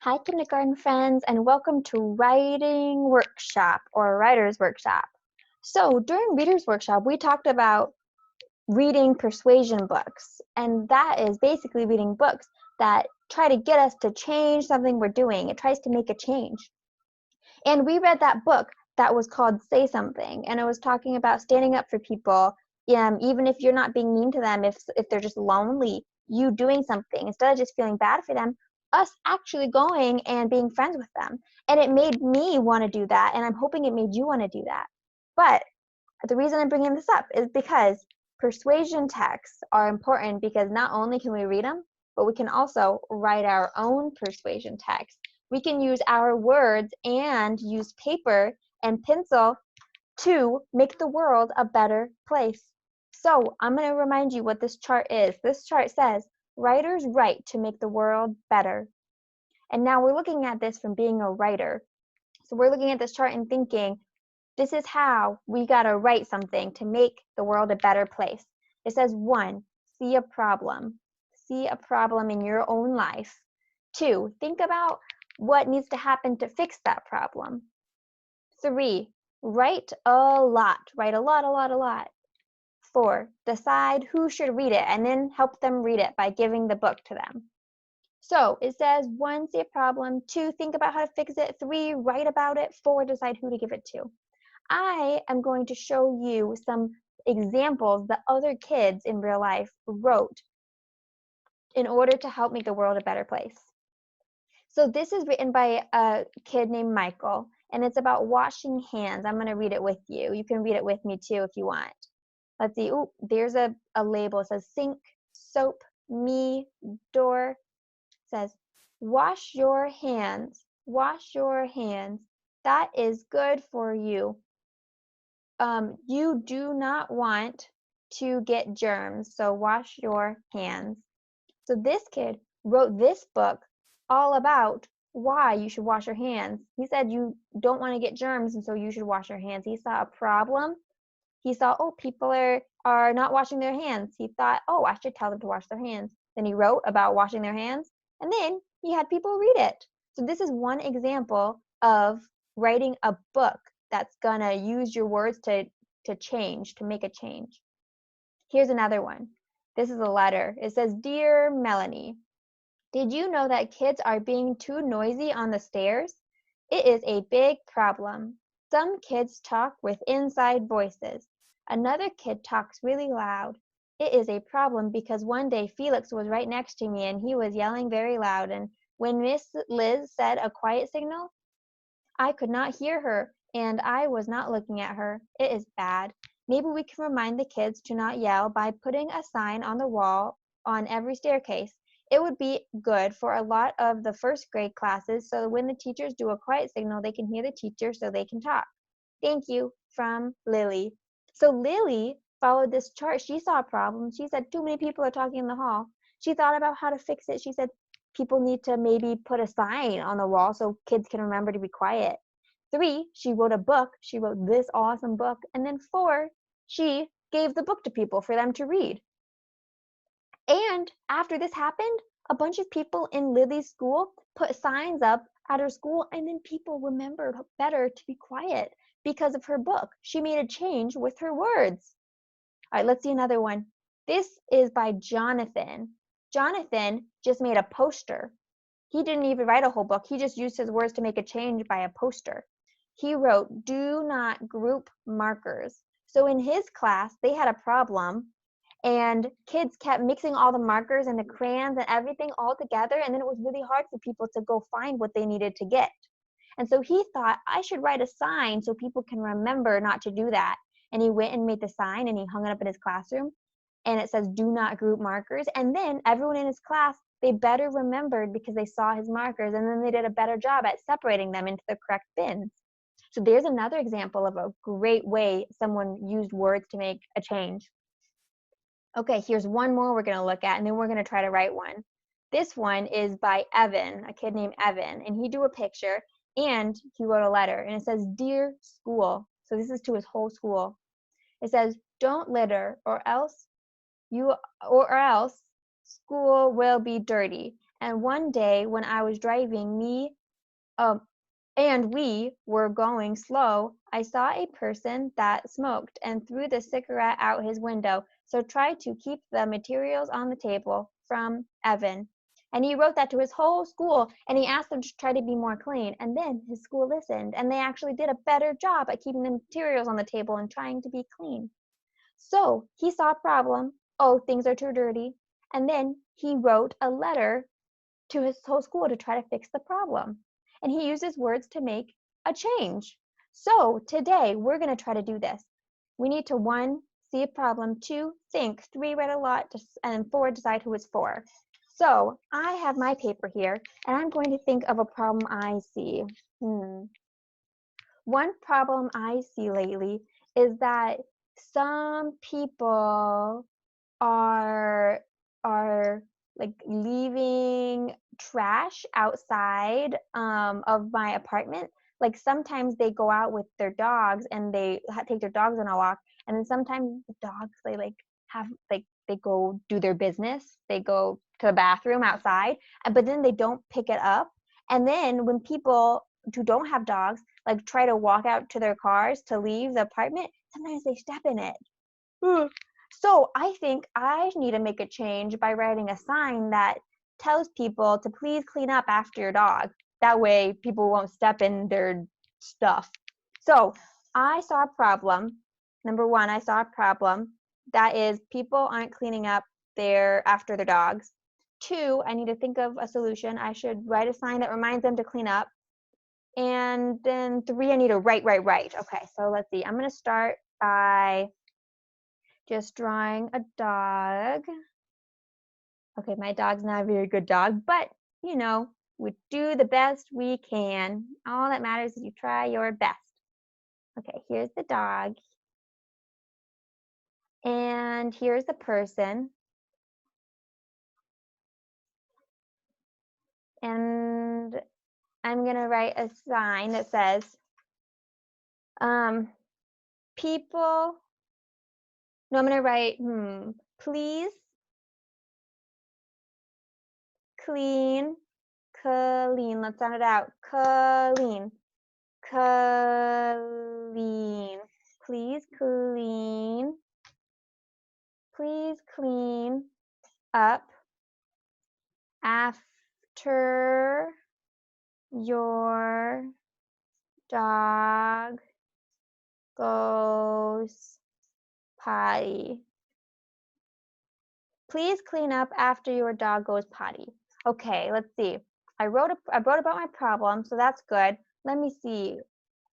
Hi, kindergarten friends, and welcome to Writing Workshop or Writer's Workshop. So, during Reader's Workshop, we talked about reading persuasion books, and that is basically reading books that try to get us to change something we're doing. It tries to make a change. And we read that book that was called Say Something, and it was talking about standing up for people, even if you're not being mean to them, if they're just lonely, you doing something instead of just feeling bad for them, us actually going and being friends with them. And it made me want to do that, and I'm hoping it made you want to do that. But the reason I'm bringing this up is because persuasion texts are important because not only can we read them, but we can also write our own persuasion text. We can use our words and use paper and pencil to make the world a better place. So I'm going to remind you what this chart is. This chart says, writers write to make the world better. And now we're looking at this from being a writer. So we're looking at this chart and thinking, this is how we got to write something to make the world a better place. It says 1, see a problem. See a problem in your own life. 2, think about what needs to happen to fix that problem. 3, write a lot. Write a lot. 4, decide who should read it and then help them read it by giving the book to them. So it says 1, see a problem. 2, think about how to fix it. 3, write about it. 4, decide who to give it to. I am going to show you some examples that other kids in real life wrote in order to help make the world a better place. So this is written by a kid named Michael, and it's about washing hands. I'm going to read it with you. You can read it with me too if you want. Let's see. Ooh, there's a label. It says sink, soap, me, door. It says wash your hands. Wash your hands. That is good for you. You do not want to get germs, so wash your hands. So this kid wrote this book all about why you should wash your hands. He said you don't want to get germs, and so you should wash your hands. He saw a problem. He saw, oh, people are not washing their hands. He thought, oh, I should tell them to wash their hands. Then he wrote about washing their hands, and then he had people read it. So this is one example of writing a book that's gonna use your words to change, to make a change. Here's another one. This is a letter. It says, Dear Melanie, did you know that kids are being too noisy on the stairs? It is a big problem. Some kids talk with inside voices. Another kid talks really loud. It is a problem because one day Felix was right next to me and he was yelling very loud, and when Miss Liz said a quiet signal, I could not hear her, and I was not looking at her. It is bad. Maybe we can remind the kids to not yell by putting a sign on the wall on every staircase. It would be good for a lot of the first grade classes, so when the teachers do a quiet signal, they can hear the teacher so they can talk. Thank you, from Lily. So Lily followed this chart. She saw a problem. She said, too many people are talking in the hall. She thought about how to fix it. She said, people need to maybe put a sign on the wall so kids can remember to be quiet. 3, she wrote a book. She wrote this awesome book. And then 4, she gave the book to people for them to read. And after this happened, a bunch of people in Lily's school put signs up at her school, and then people remembered better to be quiet because of her book. She made a change with her words. All right, let's see another one. This is by Jonathan. Jonathan just made a poster. He didn't even write a whole book. He just used his words to make a change by a poster. He wrote, do not group markers. So in his class, they had a problem, and kids kept mixing all the markers and the crayons and everything all together, and then it was really hard for people to go find what they needed to get. And so he thought, I should write a sign so people can remember not to do that. And he went and made the sign and he hung it up in his classroom, and it says, do not group markers. And then everyone in his class, they better remembered because they saw his markers, and then they did a better job at separating them into the correct bins. So there's another example of a great way someone used words to make a change. Okay, here's one more we're going to look at, and then we're going to try to write one. This one is by Evan, a kid named Evan, and he drew a picture and he wrote a letter, and it says, Dear School. So this is to his whole school. It says, don't litter or else school will be dirty, And one day when I was driving, we were going slow, I saw a person that smoked and threw the cigarette out his window. So try to keep the materials on the table, from Evan. And he wrote that to his whole school, and he asked them to try to be more clean. And then his school listened, and they actually did a better job at keeping the materials on the table and trying to be clean. So he saw a problem. Oh, things are too dirty. And then he wrote a letter to his whole school to try to fix the problem. And he uses words to make a change. So today we're going to try to do this. We need to 1, see a problem, 2, think, 3, write a lot, and 4, decide who it's for. So I have my paper here, and I'm going to think of a problem I see. One problem I see lately is that some people are like leaving trash outside of my apartment. Like sometimes they go out with their dogs and they take their dogs on a walk, and then sometimes the dogs they go do their business. They go to the bathroom outside, but then they don't pick it up. And then when people who don't have dogs like try to walk out to their cars to leave the apartment, sometimes they step in it. So I think I need to make a change by writing a sign that tells people to please clean up after your dog. That way people won't step in their stuff. So I saw a problem. Number 1, I saw a problem. That is, people aren't cleaning up after their dogs. 2, I need to think of a solution. I should write a sign that reminds them to clean up. And then 3, I need to write. Okay, so let's see. I'm going to start by just drawing a dog. Okay, my dog's not a very good dog, but we do the best we can. All that matters is you try your best. Okay, here's the dog. And here's the person. And I'm going to write a sign that says, people, no, I'm going to write, please clean, let's sound it out, clean, please clean up after your dog goes potty. Please clean up after your dog goes potty. Okay, let's see. I wrote about my problem, so that's good. Let me see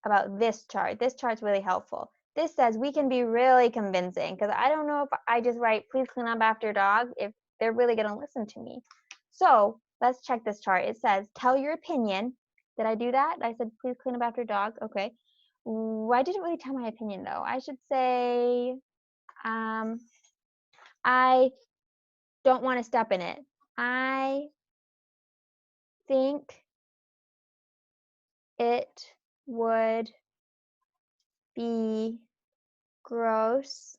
about this chart. This chart's really helpful. This says we can be really convincing, because I don't know if I just write please clean up after your dog if they're really going to listen to me. So let's check this chart. It says tell your opinion. Did I do that? I said please clean up after your dog. Okay. I didn't really tell my opinion though. I should say I don't want to step in it. I think it would be gross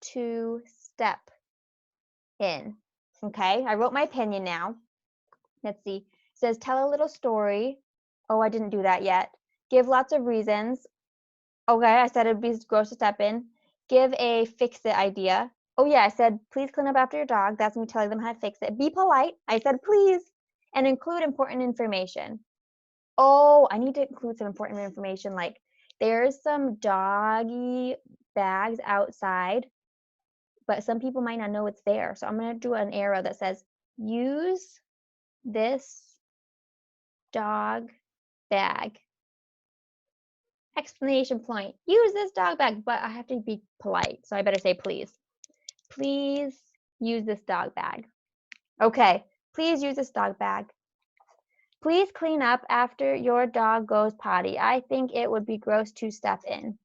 to step in. Okay, I wrote my opinion now. Let's see. It says tell a little story. Oh, I didn't do that yet. Give lots of reasons. Okay, I said it'd be gross to step in. Give a fix it idea. Oh yeah, I said please clean up after your dog. That's me telling them how to fix it. Be polite. I said please. And include important information. Oh, I need to include some important information, like there's some doggy bags outside, but some people might not know it's there. So I'm going to do an arrow that says use this dog bag. Explanation point. Use this dog bag, but I have to be polite, so I better say please. Please use this dog bag. Okay, please use this dog bag. Please clean up after your dog goes potty. I think it would be gross to step in.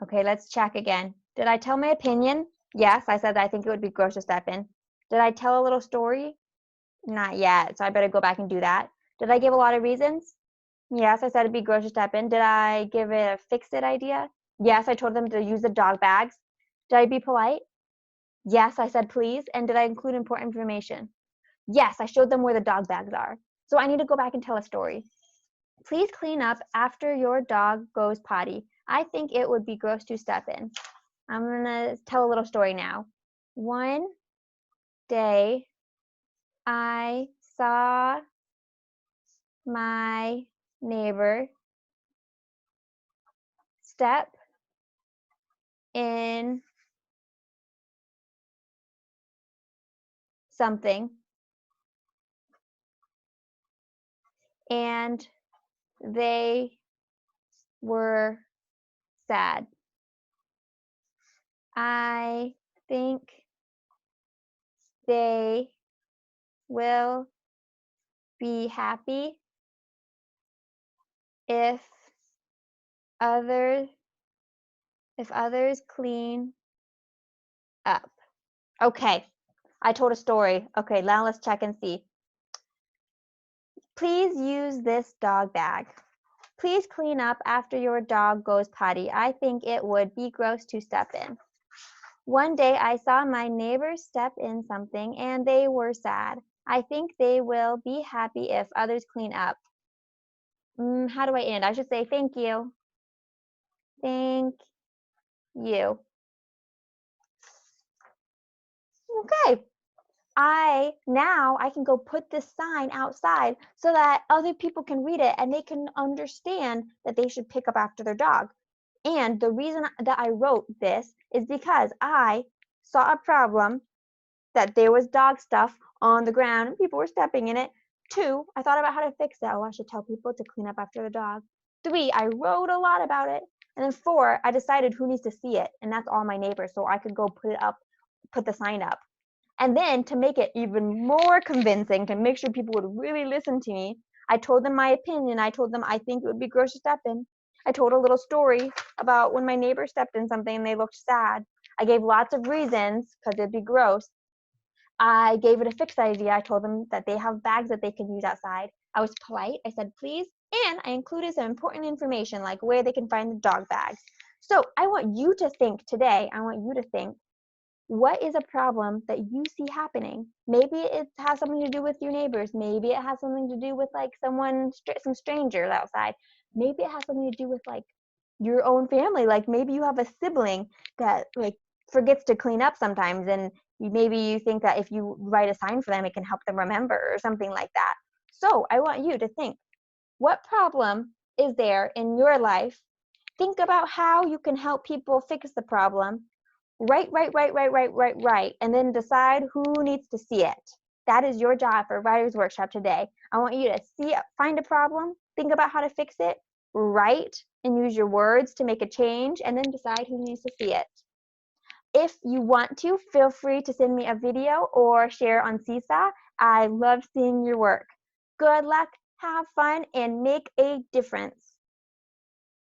Okay, let's check again. Did I tell my opinion? Yes, I said I think it would be gross to step in. Did I tell a little story? Not yet, so I better go back and do that. Did I give a lot of reasons? Yes, I said it'd be gross to step in. Did I give it a fix-it idea? Yes, I told them to use the dog bags. Did I be polite? Yes, I said please. And did I include important information? Yes, I showed them where the dog bags are. So I need to go back and tell a story. Please clean up after your dog goes potty. I think it would be gross to step in. I'm going to tell a little story now. One day, I saw my neighbor step in something, and they were sad. I think they will be happy if others clean up. Okay, I told a story. Okay, now let's check and see. Please use this dog bag. Please clean up after your dog goes potty. I think it would be gross to step in. One day I saw my neighbors step in something and they were sad. I think they will be happy if others clean up. How do I end? I should say thank you. Thank you. Okay. Now I can go put this sign outside so that other people can read it and they can understand that they should pick up after their dog. And the reason that I wrote this is because I saw a problem that there was dog stuff on the ground and people were stepping in it. 2, I thought about how to fix it. Oh, I should tell people to clean up after the dog. 3, I wrote a lot about it. And then 4, I decided who needs to see it, and that's all my neighbors, so I could go put the sign up. And then to make it even more convincing, to make sure people would really listen to me, I told them my opinion. I told them I think it would be gross to step in. I told a little story about when my neighbor stepped in something and they looked sad. I gave lots of reasons because it'd be gross. I gave it a fixed idea. I told them that they have bags that they can use outside. I was polite. I said, please. And I included some important information like where they can find the dog bags. So I want you to think today, what is a problem that you see happening? Maybe it has something to do with your neighbors. Maybe it has something to do with like some strangers outside. Maybe it has something to do with like your own family. Like maybe you have a sibling that like forgets to clean up sometimes, and maybe you think that if you write a sign for them, it can help them remember or something like that. So I want you to think, what problem is there in your life? Think about how you can help people fix the problem. Write, and then decide who needs to see it. That is your job for Writer's Workshop today. I want you to find a problem, think about how to fix it, write and use your words to make a change, and then decide who needs to see it. If you want to, feel free to send me a video or share on Seesaw. I love seeing your work. Good luck, have fun, and make a difference.